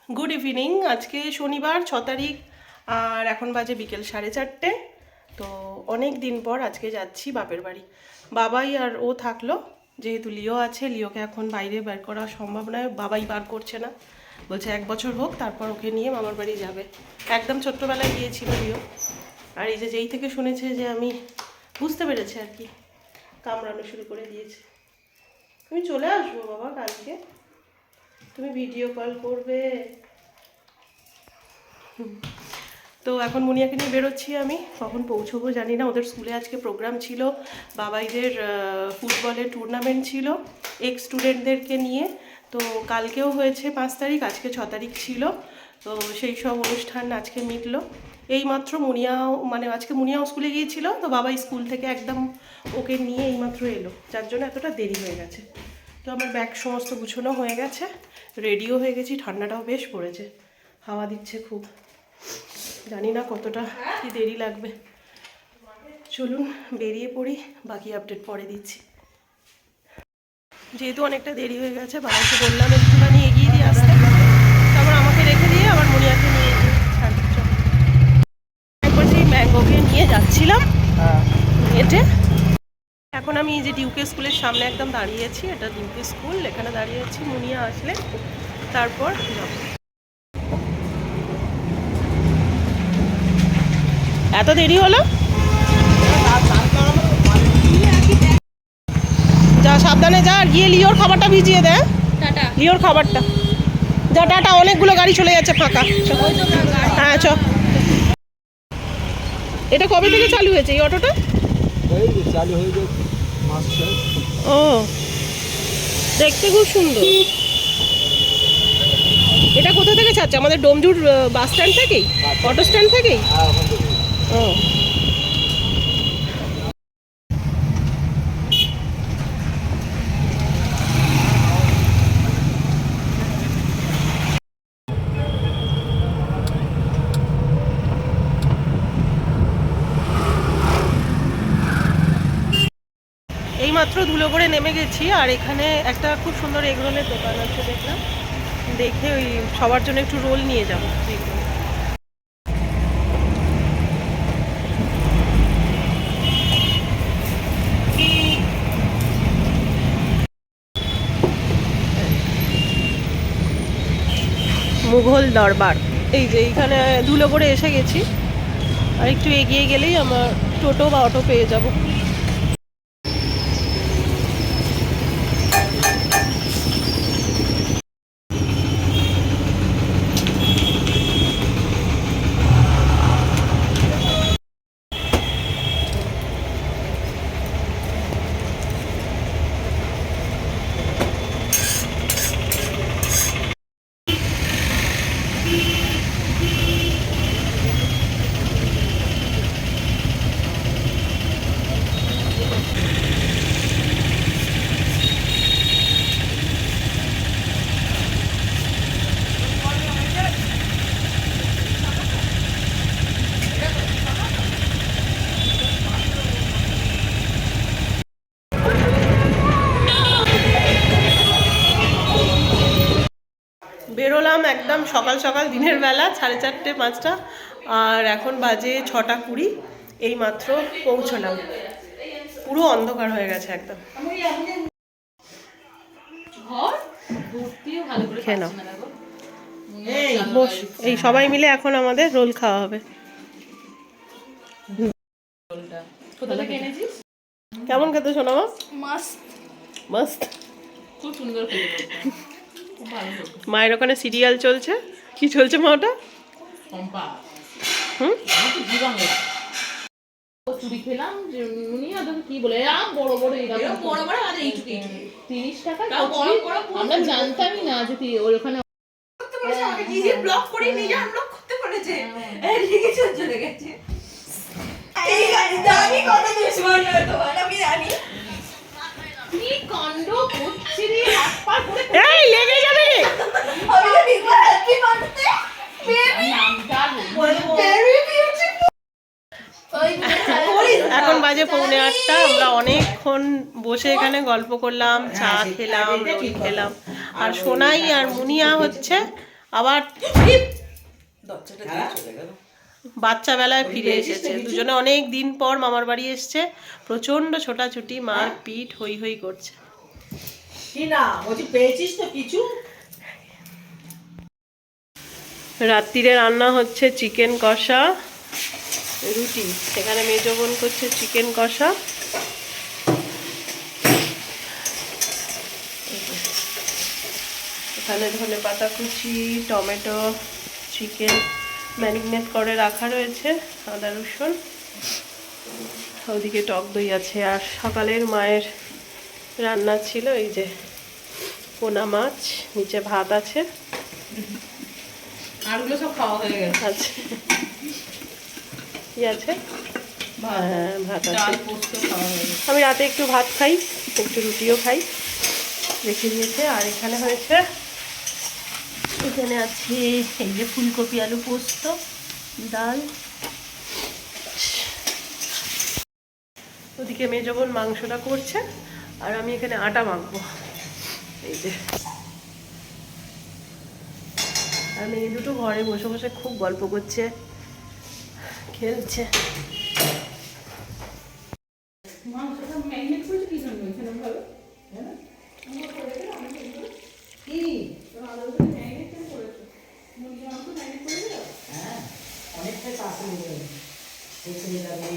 Good evening. आज के शनिवार 6 तारीख और এখন বাজে বিকেল 4:30। তো অনেক দিন পর আজকে যাচ্ছি বাপের বাড়ি। বাবাই আর ও থাকলো, যেহেতু লিও আছে। লিওকে এখন বাইরে বের করা সম্ভব নয়, বাবাই বার করছে না, বলছে 1 বছর হোক তারপর ওকে নিয়ে মামার বাড়ি যাবে। একদম ছোট্টবেলায় গিয়েছিল লিও। আর এই যে যেই থেকে শুনেছে যে আমি বুঝতে পেরেছি আর কি, কামড়ানো শুরু করে দিয়েছে। তুমি চলে আসবো বাবা কালকে, তুমি ভিডিও কল করবে। তো এখন মুনিয়াকে নিয়ে বেরোচ্ছি আমি, কখন পৌঁছবো জানি না। ওদের স্কুলে আজকে প্রোগ্রাম ছিল, বাবাইদের ফুটবলের টুর্নামেন্ট ছিল এক্স স্টুডেন্টদেরকে নিয়ে। তো কালকেও হয়েছে 5 তারিখ, আজকে 6 তারিখ ছিল। তো সেই সব অনুষ্ঠান আজকে মিটলো। এইমাত্র মুনিয়াও আজকে মুনিয়াও স্কুলে গিয়েছিল, তো বাবাই স্কুল থেকে একদম ওকে নিয়ে এইমাত্র এলো, যার জন্য এতটা দেরি হয়ে গেছে। তো আমার ব্যাগ সমস্ত গুছানো হয়ে গেছে, রেডিও হয়ে গেছি। ঠান্ডাটাও বেশ পড়েছে, হাওয়া দিচ্ছে খুব, জানি না কতটা কি দেরি লাগবে। চলুন বেরিয়ে পড়ি, বাকি আপডেট পরে দিচ্ছি। যেহেতু অনেকটা দেরি হয়ে গেছে, বাবাকে বললাম একটুখানি এগিয়ে দিয়ে আসতে, তারপর আমাকে রেখে দিয়ে আবার মুনিয়াকে নিয়ে একবার সেই ম্যাঙ্গোকে নিয়ে যাচ্ছিলাম হেঁটে। এখন আমি এই যে ডিউকে স্কুলের সামনে একদম দাঁড়িয়েছি, এটা ডিউকে স্কুল, এখানে দাঁড়িয়ে আছি। মুনিয়া আসলে তারপর যাব। এত দেরি হলো? যা, সাবধানে যা, আর গিয়ে লিওর খাবারটা ভিজিয়ে দে। লিওর খাবারটা যা, টাটা। অনেকগুলো গাড়ি চলে যাচ্ছে ফাঁকা। হ্যাঁ চ। এটা কবে থেকে চালু হয়েছে এই অটোটা? চালু হয়ে গেছে ও, দেখতে খুব সুন্দর। এটা কোথা থেকে ছাড়ছে? আমাদের ডোমজুর বাস স্ট্যান্ড থেকেই, অটো স্ট্যান্ড থেকেই। ও, এইমাত্র ধুলো করে নেমে গেছি। আর এখানে একটা খুব সুন্দর এগরোলের দোকান আছে, দেখলাম, দেখে ওই সবার জন্য একটু রোল নিয়ে যাবো। মুঘল দরবার, এই যে এইখানে ধুলো করে এসে গেছি। আর একটু এগিয়ে গেলেই আমার টোটো বা অটো পেয়ে যাব। বেরোলাম একদম সকাল সকাল, দিনের বেলা 4:30 5টা, আর এখন বাজে 6:20। এই মাত্র পৌঁছলাম, পুরো অন্ধকার হয়ে গেছে একদম। খেয়ে নাও, বস। এই সবাই মিলে এখন আমাদের রোল খাওয়া হবে। কেমন খেতে শোনা? মাস্ত মস্ত, খুব সুন্দর খেতে। মায়ের ওখানে সিরিয়াল চলছে। কি চলছে মা ওটা? চুরি খেলাম কি বলে বড় বড় 30 টাকা। আমরা জানতামই না যে ওখানে ব্লক করে নিয়ে যান, ব্লক করতে পেরেছে। চলে গেছে। এই জানি কত দুশমন তোমার, আমি জানি কি কাণ্ড করছে রে। হাত পা করে এই লেগে যাবে। আমি তো বিগবার হ্যাপি বার্থডে বেবি, নামটা ভেরি বিউটিফুল। এখন বাজে 7:45। আমরা অনেকক্ষণ বসে এখানে গল্প করলাম, চা খেলাম, রোল খেলাম। আর সোনাই আর মুনিয়া হচ্ছে আবার দরজাটা দিয়ে চলে গেল। বাচ্চা বেলায় ফিরে এসেছে দুজনে, অনেক দিন পর মামার বাড়ি এসছে। প্রচন্ড ছোটাছুটি, মার পিঠ হই হই করছে। কি না বলছি, পেয়েছিস তো কিছু? রাত্রিরে রান্না হচ্ছে চিকেন কষা, রুটি। সেখানে মেজো বোন করছে চিকেন কষা। এখানে ধনে পাতা কুচি, টমেটো, চিকেন ম্যারিনেট করে রাখা রয়েছে, আদা রসুন। ওদিকে টক দই আছে। আর সকালের মায়ের রান্না ছিল এই যে পোনা মাছ, নিচে ভাত আছে। আরগুলো সব খাওয়া হয়ে গেছে। আচ্ছা, কি আছে? হ্যাঁ, ভাত আছে। ডাল পোস্ত খাওয়া হয়ে গেছে। আমি রাতে একটু ভাত খাই, একটু রুটিও খাই, রেখে দিয়েছে। আর এখানে হয়েছে, এখানে আছে এই যে ফুলকপি আলু পোস্ত, ডাল। ওদিকে মেজো বোন মাংসটা করছে, আর আমি এখানে আটা মাখবো। এই যে, আর মেয়ে দুটো ঘরে বসে বসে খুব গল্প করছে, খেলছে। মাংসটা ম্যারিনেট করেছে কি জন্য এখানে ভাবে? হ্যাঁ কি ম্যারিনেট করেছে? মুরগি মাংস ম্যারিনেট করে দিল? হ্যাঁ, অনেকটাই কাছে নিয়ে যাবে। দেখে নিয়ে যাবে।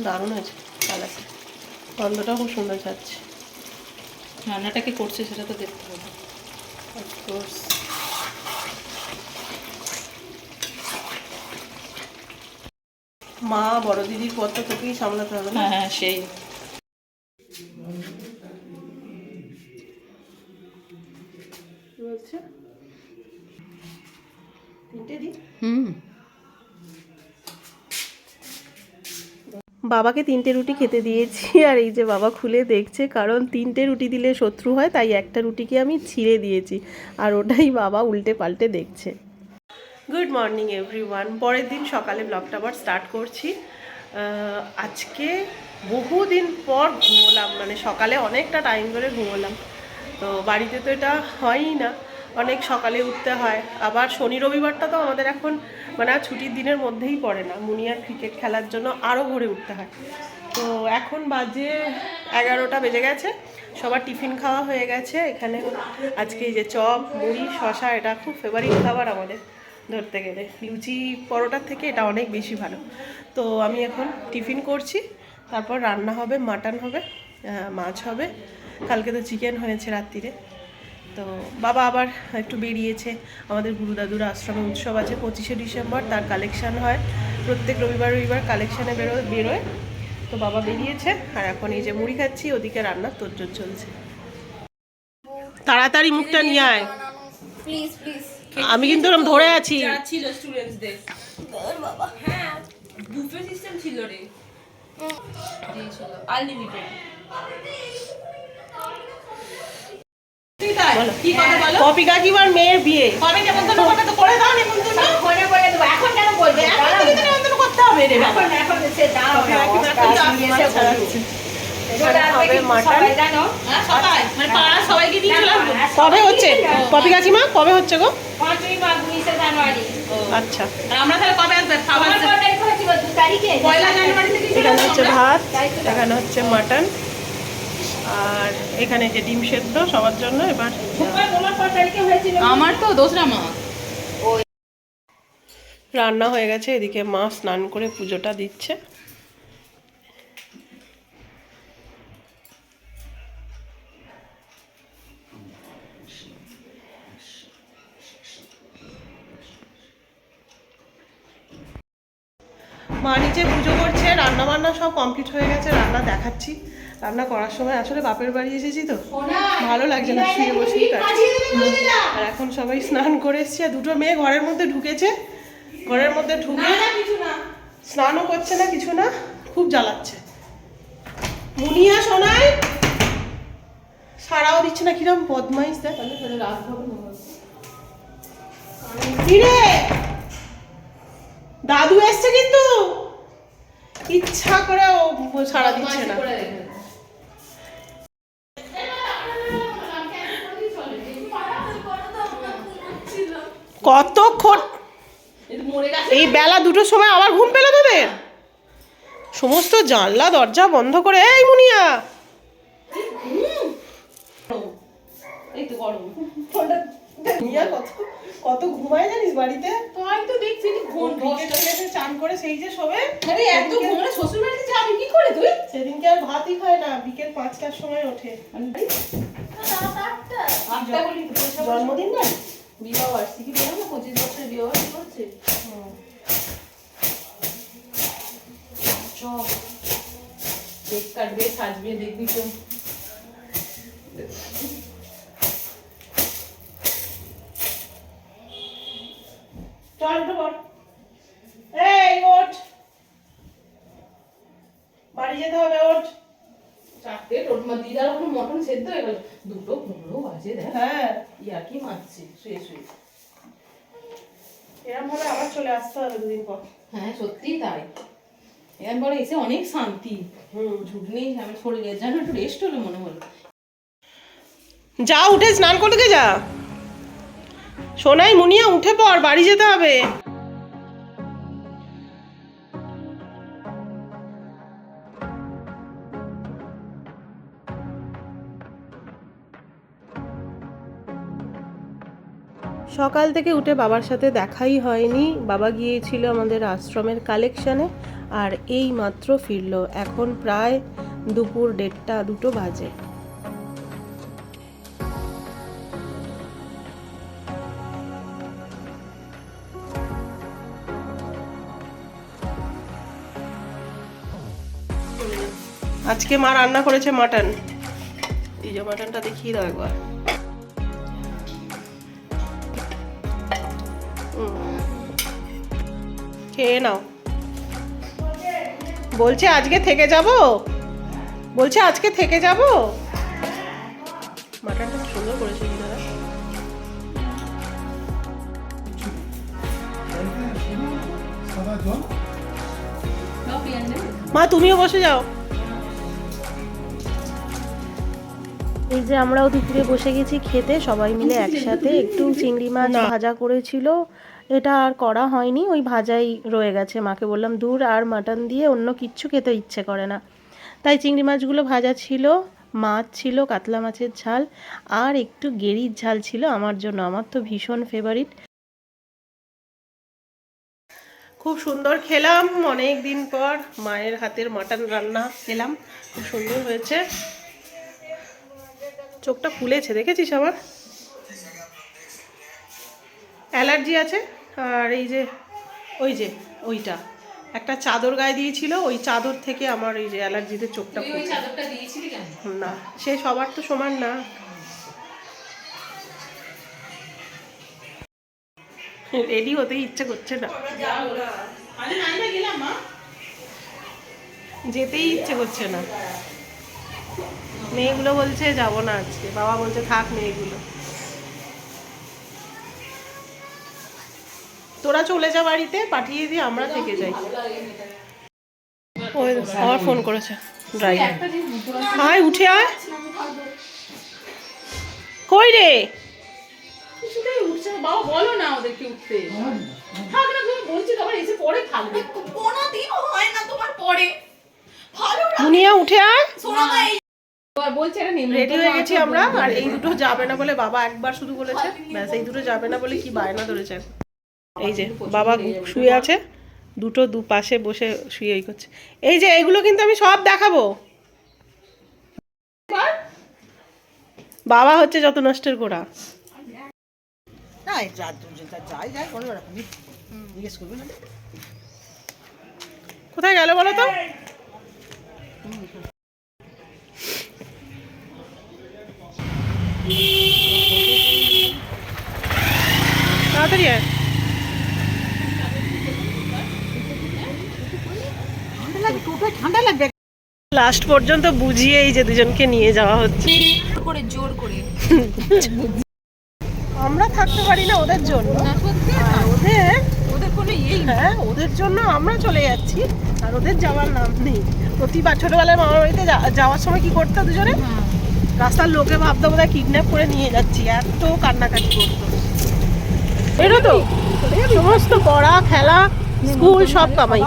দারুণ হয়েছে কালারটা, গন্ধটাও খুব সুন্দর ছাড়ছে। রান্নাটা কি করছে সেটা তো দেখতে হবে। অফকোর্স। মা বড় দিদির পর তো তোকেই সামলাতে হবে না? হ্যাঁ সেই। কি বলছে? তিনটে দিই। বাবাকে 3টে রুটি খেতে দিয়েছি, আর এই যে বাবা খুলে দেখছে, কারণ 3টে রুটি দিলে শত্রু হয়, তাই একটা রুটিকে আমি ছিঁড়ে দিয়েছি, আর ওটাই বাবা উল্টে পাল্টে দেখছে। Good morning everyone. পরের দিন সকালে ব্লগটা আবার স্টার্ট করছি। আজকে বহুদিন পর ঘুমোলাম, মানে সকালে অনেকটা টাইম ধরে ঘুমোলাম। তো বাড়িতে তো এটা হয়ই না, অনেক সকালে উঠতে হয়। আবার শনি রবিবারটা তো আমাদের এখন মানে আর ছুটির দিনের মধ্যেই পড়ে না, মুনিয়ার ক্রিকেট খেলার জন্য আরও ভোরে উঠতে হয়। তো এখন বাজে 11টা বেজে গেছে, সবার টিফিন খাওয়া হয়ে গেছে। এখানে আজকে এই যে চপ, মুড়ি, শশা, এটা খুব ফেভারিট খাবার আমাদের ধরতে গেলে। লুচি পরোটার থেকে এটা অনেক বেশি ভালো। তো আমি এখন টিফিন করছি, তারপর রান্না হবে, মাটন হবে, মাছ হবে। কালকে তো চিকেন হয়েছে রাত্রিরে। তো বাবা আবার একটু বেরিয়েছে, আমাদের গুরুদাদুর আশ্রমে উৎসব আছে 25শে ডিসেম্বর, তার কালেকশান হয় প্রত্যেক রবিবার রবিবার, কালেকশানে বেরোয়। তো বাবা বেরিয়েছে, আর এখন এই যে মুড়ি খাচ্ছি, ওদিকে রান্নার তোড়জোড় চলছে। তাড়াতাড়ি মুখটা নিয়ে আয়, প্লিজ প্লিজ। আমি কিন্তু ওরকম ধরে আছি। যা ছিল স্টুডেন্টসদের বাবা, হ্যাঁ বুফে সিস্টেম ছিল রে, দিয়েছিল আনলিমিটেড। কি কথা বলো? কপি কাকিমার মেয়ের বিয়ে কবে নেমন্তন্ন করবে তো করে দাও নেমন্তন্ন। ফোনে করে দেবো, এখন কেন বলবে? এখন থেকে তো নেমন্তন্ন করতে হবে রে বাবা। এখন সে দাঁড়াও না, হবে মাটন। সবাই জানো হ্যাঁ সবাই মানে পাড়া সবাইকে দিয়েছিলাম। কবে হচ্ছে কপি কাকিমা, কবে হচ্ছে গো? 5ই মাঘ 19শে জানুয়ারি। আচ্ছা, আর আমরা তাহলে কবে আসবে? খাবার আমার কত তারিখ হয়েছিল? 2 তারিখে। পয়লা জানুয়ারি থেকে এখানে হচ্ছে ভাত, এখানে হচ্ছে মাটন, আর এখানে যে ডিম সেদ্ধ সবার জন্য। এবার তোমার কত তারিখে হয়েছিল? আমার তো দোসরা মা। রান্না হয়ে গেছে, এদিকে মা স্নান করে পুজোটা দিচ্ছে। মা নিচে পুজো করছে, রান্না বান্না সব কমপ্লিট হয়ে গেছে, রান্না দেখাচ্ছি। রান্না করার সময় আসলে বাপের বাড়ি এসেছি তো ভালো লাগছে না, শুয়ে বসেই কাটছি। আর এখন সবাই স্নান করে এসছে, আর দুটো মেয়ে ঘরের মধ্যে ঢুকেছে, ঘরের মধ্যে ঢুকে স্নানও করছে না, কিছু না, খুব জ্বালাচ্ছে। মুনিয়া শোনায় সারাও দিচ্ছে না, কিরম বদমাইশ দেখ। কিরে দাদু এসছে কিন্তু ইচ্ছা করে ও সারা দিচ্ছে না। কতক্ষণ মরে গেছে এই বেলা 2টোর সময় আবার ঘুম পেলো তোদের? সমস্ত জানলা দরজা বন্ধ করে, এই মুনিয়া এই তো গরম মুনিয়া কত ঘুমায় জানিস বাড়িতে? তাই তো দেখছি ঘুম বিকেলে চান করে সেই যে শোবে। আরে এত ঘুমরে শ্বশুর বাড়িতে যাবি কি করে তুই? সেদিনকে আর ভাতই খায় না, বিকেল 5টার সময় ওঠে। আটটা বলি জন্মদিন না? বিবাহ বার্ষিকী বেরো না, 25 বছরের বিবাহ বার্ষিকী করছে। চল কেক কাটবে, সাজবে, দেখবি তো। চল উঠে পড়। এই ওঠ, বাড়ি যেতে হবে, ওঠ। চারটে টোটমা দিদার ওখানে মটন সেদ্ধ হয়ে গেল, 2:15 বাজে দেখ। হ্যাঁ, ইয়া কি মারছে শুয়ে শুয়ে। এরকম ভাবে আবার চলে আসতে হবে 2 দিন পর। হ্যাঁ সত্যি তাই, এরপরে এসে অনেক শান্তি। ঝুঁকনি আমি শরীরের যেন একটু রেস্ট হলো মনে হলো। যা উঠে স্নান করতে যা। সোনাই মুনিয়া উঠে পড়, বাড়ি যেতে হবে। সকাল থেকে উঠে বাবার সাথে দেখাই হয়নি। বাবা গিয়েছিল আমাদের আশ্রমের কালেকশনে, আর এই মাত্র ফিরলো। এখন প্রায় দুপুর 1:30-2টো বাজে। আজকে মা রান্না করেছে মাটন। এই যে মাটনটা দেখিয়ে দাও একবার। খেয়ে নাও। বলছে আজকে থেকে যাব, বলছে আজকে থেকে যাব। মাটনটা খুব সুন্দর করেছে দিদারা। মা তুমিও বসে যাও। এই যে আমরাও দুপুরে বসে গেছি খেতে সবাই মিলে একসাথে। একটু চিংড়ি মাছ ভাজা করেছিল, এটা আর করা হয়নি, ওই ভাজাই রয়ে গেছে। মাকে বললাম দূর, আর মাটন দিয়ে অন্য কিচ্ছু খেতে ইচ্ছে করে না, তাই চিংড়ি মাছগুলো ভাজা ছিল। মাছ ছিল, কাতলা মাছের ঝাল, আর একটু গেরির ঝাল ছিল আমার জন্য, আমার তো ভীষণ ফেভারিট। খুব সুন্দর খেলাম, অনেক দিন পর মায়ের হাতের মাটন রান্না খেলাম, খুব সুন্দর হয়েছে। চোখটা ফুলেছে দেখেছিস আমার? অ্যালার্জি আছে। আর এই যে ওইটা একটা চাদর গায়ে দিয়েছিল, ওই চাদর থেকে আমার এই যে অ্যালার্জিতে চোখটা তুই ওই চাদরটা দিয়েছিলি কেন? না, সে সবার তো সমান না। রেডি হতেই ইচ্ছে করছে না, যেতেই ইচ্ছে করছে না। মেয়েগুলো বলছে যাবো না আজকে, বাবা বলছে থাক মেয়েগুলো। তোরা চলে যা বাড়িতে, পাঠিয়ে দিয়ে আমরা থেকে যাই। ওই আবার ফোন করেছে ড্রাইভার। আয় উঠে আয়। কই রে? কিছুতেই উঠছে না। বাবা বলো না ওদেরকে উঠতে। থাক না, তুমি বলছি তো আবার এসে পরে থাকবে। কোনোদিনও হয় না তোমার পরে ভালো মুনিয়া উঠে আয়। শোনো না, এই আর বলছে এটা রেডি হয়ে গেছি আমরা, আর এই দুটো যাবে না বলে বাবা একবার শুধু বলেছে, ব্যাস এই দুটো যাবে না বলে কি বায়না ধরেছে। এই যে বাবা শুয়ে আছে, দুটো দুপাশে বসে শুয়েই করছে। এই যে এগুলো কিন্তু আমি সব দেখাবো। বাবা হচ্ছে যত নষ্টের গোড়া। কোথায় গেল বলো তো? তাড়াতাড়ি আয়। ঠান্ডা লাগবে লাস্ট পর্যন্ত বুঝিয়ে এই যে দুজনকে নিয়ে যাওয়া হচ্ছে। করে জোর করে। আমরা থাকতে পারি না ওদের জন্য, আর ওদের কোনো ইয়েই হ্যাঁ ওদের জন্য আমরা চলে যাচ্ছি, আর ওদের যাওয়ার নাম নেই। প্রতিবার ছোটবেলায় মামার বাড়িতে যাওয়ার সময় কি করতো দুজনে, রাস্তার লোকে ভাবতো বোধহয় কিডন্যাপ করে নিয়ে যাচ্ছি, এত কান্নাকাটি করতো। এটা তো সমস্ত পড়া খেলা স্কুল সব কামাই।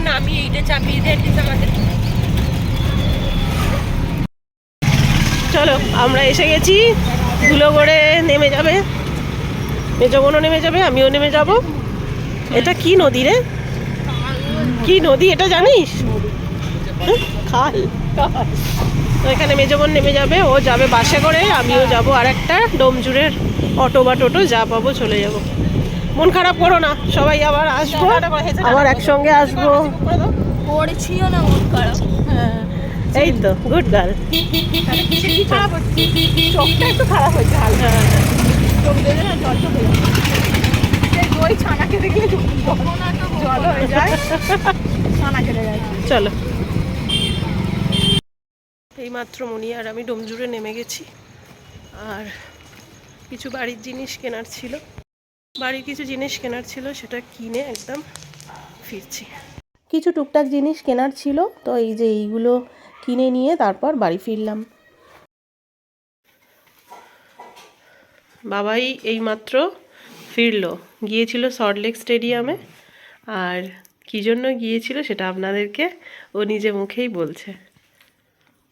নামিয়ে এইটা চাপিয়ে দেয় আমাদের। চলো আমরা এসে গেছি, ধুলো করে নেমে যাবে, মেজবোনও নেমে যাবে, আমিও নেমে যাব। এটা কি নদী রে, কি নদী এটা জানিস? খাল। তো এখানে মেজবোন নেমে যাবে, ও যাবে বাসে করে, আমিও যাব আর একটা ডোমজুড়ের অটো বা টোটো যা পাবো চলে যাব। মন খারাপ করো না, সবাই আবার আসবো, আবার একসঙ্গে আসবো। পড়েছিও না মন খারাপ। এই তো গুড গার্ল। চোখটা একটু খারাপ হয়েছে হালকা, চোখ দেখে না জল চলে যায়। এই দই ছানা খেতে গেলে জল হয়ে যায়, ছানা খেতে যায়। চলো, এইমাত্র মনি আর আমি ডোমজুড়ে নেমে গেছি, আর কিছু বাড়ির জিনিস কেনার ছিল, সেটা কিনে একদম ফিরছি। কিছু টুকটাক জিনিস কেনার ছিল, তো এই যে এইগুলো কিনে নিয়ে তারপর বাড়ি ফিরলাম। বাবাই এইমাত্র ফিরলো, গিয়েছিল সল্টলেক স্টেডিয়ামে, আর কী জন্য গিয়েছিল সেটা আপনাদেরকে ও নিজে মুখেই বলছে।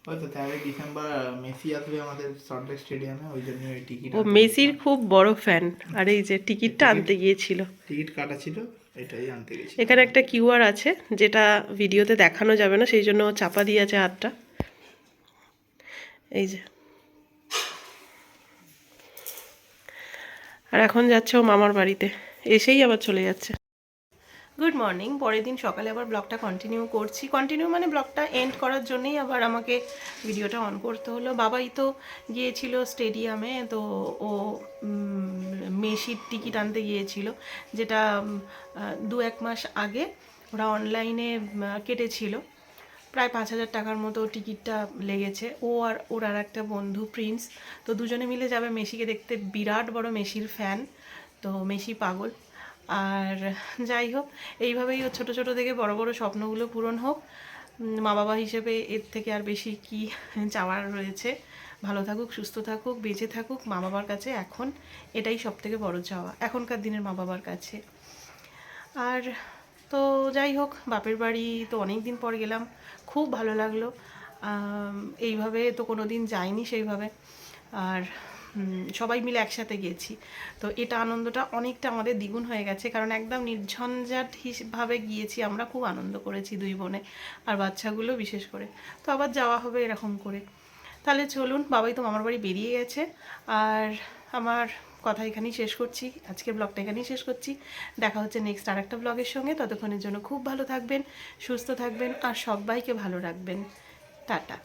হয়তো 13 ডিসেম্বর মেসি আসবে আমাদের সল্টলেক স্টেডিয়ামে, ওই জন্য ওই টিকিট, ও মেসির খুব বড় ফ্যান, আর এই যে টিকিটটা আনতে গিয়েছিল। টিকিট কাটা ছিল, এটাই আনতে গেছি। এখানে একটা কিউআর আছে যেটা ভিডিওতে দেখানো যাবে না, সেই জন্য ও চাপা দিয়ে আছে হাতটা। এই যে, আর এখন যাচ্ছে ও মামার বাড়িতে, এসেই আবার চলে যাচ্ছে। Good morning. পরের দিন সকালে আবার ব্লগটা কন্টিনিউ মানে ব্লগটা এন্ড করার জন্যই আবার আমাকে ভিডিওটা অন করতে হলো। বাবাই তো গিয়েছিল স্টেডিয়ামে, তো ও মেসির টিকিট আনতে গিয়েছিল, যেটা 2-1 মাস আগে ওরা অনলাইনে কেটেছিল। প্রায় 5,000 টাকার মতো টিকিটটা লেগেছে। ও আর ওর আর একটা বন্ধু প্রিন্স, তো দুজনে মিলে যাবে মেসিকে দেখতে। বিরাট বড় মেসির ফ্যান, তো মেসি পাগল। আর যাই হোক, এইভাবেই ওর ছোটো ছোটো থেকে বড় বড় স্বপ্নগুলো পূরণ হোক। মা বাবা হিসেবে এর থেকে আর বেশি কি চাওয়ার রয়েছে। ভালো থাকুক, সুস্থ থাকুক, বেঁচে থাকুক, মা বাবার কাছে এখন এটাই সব থেকে বড় চাওয়া এখনকার দিনের মা বাবার কাছে। আর তো যাই হোক, বাপের বাড়ি তো অনেক দিন পর গেলাম, খুব ভালো লাগলো। এইভাবে তো কোনো দিন যাইনি সেইভাবে, আর সবাই মিলে একসাথে গেছি, তো এটা আনন্দটা অনেকটা আমাদের দ্বিগুণ হয়ে গেছে, কারণ একদম নির্ঝঞ্ঝাট ভাবে গিয়েছি আমরা, খুব আনন্দ করেছি দুই বোনে, আর বাচ্চাগুলো বিশেষ করে। তো আবার যাওয়া হবে এরকম করে। তাহলে চলুন, বাবাই তো মামার বাড়ি বেরিয়ে গেছে, আর আমার কথা এখানেই শেষ করছি, আজকের ব্লগটা এখানেই শেষ করছি। দেখা হচ্ছে নেক্সট আর একটা ব্লগের সঙ্গে। ততক্ষণের জন্য খুব ভালো থাকবেন, সুস্থ থাকবেন, আর সবাইকে ভালো রাখবেন। টাটা।